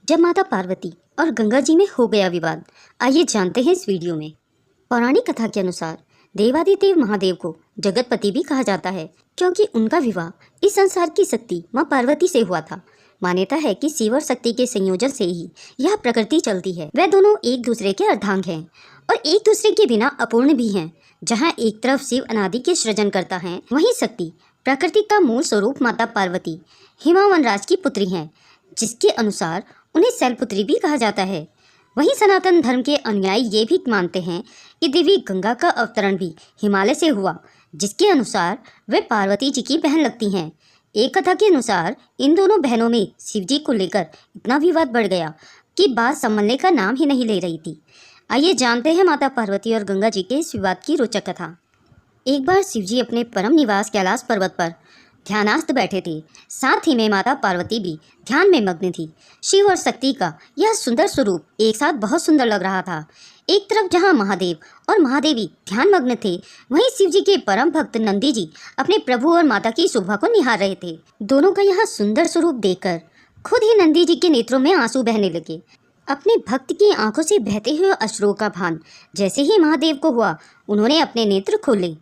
जब माता पार्वती और गंगा जी में हो गया विवाद। आइए जानते हैं इस वीडियो में। पौराणिक कथा के अनुसार देवादिदेव महादेव को जगतपति भी कहा जाता है, क्योंकि उनका विवाह इस संसार की शक्ति माँ पार्वती से हुआ था। मान्यता है कि शिव और शक्ति के संयोजन से ही यह प्रकृति चलती है। वे दोनों एक दूसरे के अर्धांग हैं और एक दूसरे के बिना अपूर्ण भी हैं। जहाँ एक तरफ शिव अनादि के सृजन करता है, वहीं शक्ति प्रकृति का मूल स्वरूप माता पार्वती हिमावनराज की पुत्री हैं, जिसके अनुसार उन्हें शैलपुत्री भी कहा जाता है। वहीं सनातन धर्म के अनुयायी ये भी मानते हैं कि देवी गंगा का अवतरण भी हिमालय से हुआ, जिसके अनुसार वे पार्वती जी की बहन लगती हैं। एक कथा के अनुसार इन दोनों बहनों में शिव जी को लेकर इतना विवाद बढ़ गया कि बात संभलने का नाम ही नहीं ले रही थी। आइए जानते हैं माता पार्वती और गंगा जी के इस विवाद की रोचक कथा। एक बार शिव जी अपने परम निवास कैलाश पर्वत पर ध्यानास्थ बैठे थे। साथ ही में माता पार्वती भी ध्यान में मग्न थी। शिव और शक्ति का यह सुंदर स्वरूप एक साथ बहुत सुंदर लग रहा था। एक तरफ जहां महादेव और महादेवी ध्यान मग्न थे, वहीं शिव जी के परम भक्त नंदी जी अपने प्रभु और माता की शोभा को निहार रहे थे। दोनों का यह सुंदर स्वरूप देखकर खुद ही नंदी जी के नेत्रों में आंसू बहने लगे। अपने भक्त की आंखों से बहते हुए अश्रुओं का भान जैसे ही महादेव को हुआ, उन्होंने अपने नेत्र खोले।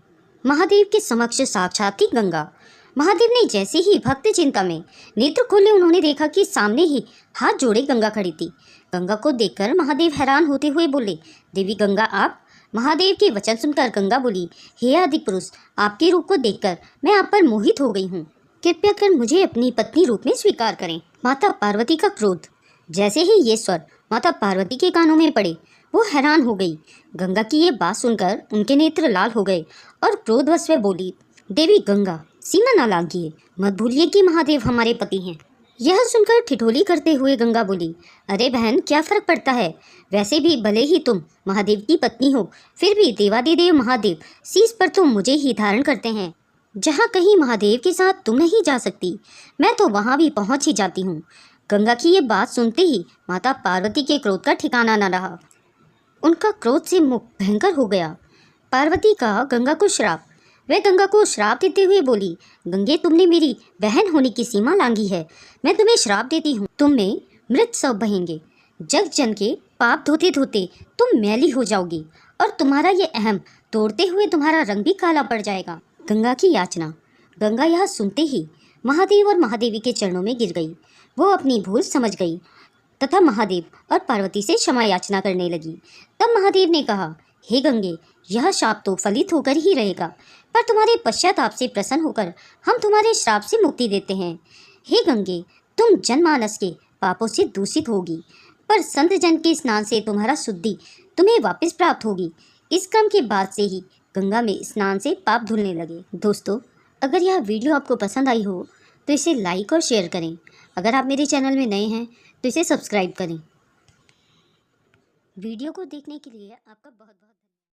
महादेव के समक्ष साक्षात थी गंगा। महादेव ने जैसे ही भक्त चिंता में नेत्र खोले, उन्होंने देखा कि सामने ही हाथ जोड़े गंगा खड़ी थी। गंगा को देखकर महादेव हैरान होते हुए बोले, देवी गंगा आप? महादेव के वचन सुनकर गंगा बोली, हे आदि पुरुष, आपके रूप को देखकर मैं आप पर मोहित हो गई हूँ। कृपया कर मुझे अपनी पत्नी रूप में स्वीकार करें। माता पार्वती का क्रोध। जैसे ही ये स्वर माता पार्वती के कानों में पड़े, वो हैरान हो गई। गंगा की ये बात सुनकर उनके नेत्र लाल हो गए और क्रोधवश वे बोली, देवी गंगा, सीमा ना लांघिए, मत भूलिए कि महादेव हमारे पति हैं। यह सुनकर ठिठोली करते हुए गंगा बोली, अरे बहन, क्या फर्क पड़ता है? वैसे भी भले ही तुम महादेव की पत्नी हो, फिर भी देवादिदेव महादेव शीश पर तो मुझे ही धारण करते हैं। जहाँ कहीं महादेव के साथ तुम नहीं जा सकती, मैं तो वहाँ भी पहुँच ही जाती हूँ। गंगा की ये बात सुनते ही माता पार्वती के क्रोध का ठिकाना न रहा। उनका क्रोध से मुख भयंकर हो गया। पार्वती का गंगा को श्राप। वह गंगा को श्राप देते हुए बोली, गंगे, तुमने मेरी बहन होने की सीमा लांघी है। मैं तुम्हें श्राप देती हूँ, तुम में मृत शव बहेंगे। जग जन के पाप धोते धोते तुम मैली हो जाओगी और तुम्हारा ये अहम तोड़ते हुए तुम्हारा रंग भी काला पड़ जाएगा। गंगा की याचना। गंगा यह सुनते ही महादेव और महादेवी के चरणों में गिर गई। वो अपनी भूल समझ गई तथा महादेव और पार्वती से क्षमा याचना करने लगी। तब महादेव ने कहा, हे गंगे, यह शाप तो फलित होकर ही रहेगा, पर तुम्हारे पश्चाताप से प्रसन्न होकर हम तुम्हारे श्राप से मुक्ति देते हैं। हे गंगे, तुम जनमानस के पापों से दूषित होगी, पर संत जन के स्नान से तुम्हारा शुद्धि तुम्हें वापस प्राप्त होगी। इस क्रम के बाद से ही गंगा में स्नान से पाप धुलने लगे। दोस्तों, अगर यह वीडियो आपको पसंद आई हो तो इसे लाइक और शेयर करें। अगर आप मेरे चैनल में नए हैं तो इसे सब्सक्राइब करें। वीडियो को देखने के लिए आपका बहुत बहुत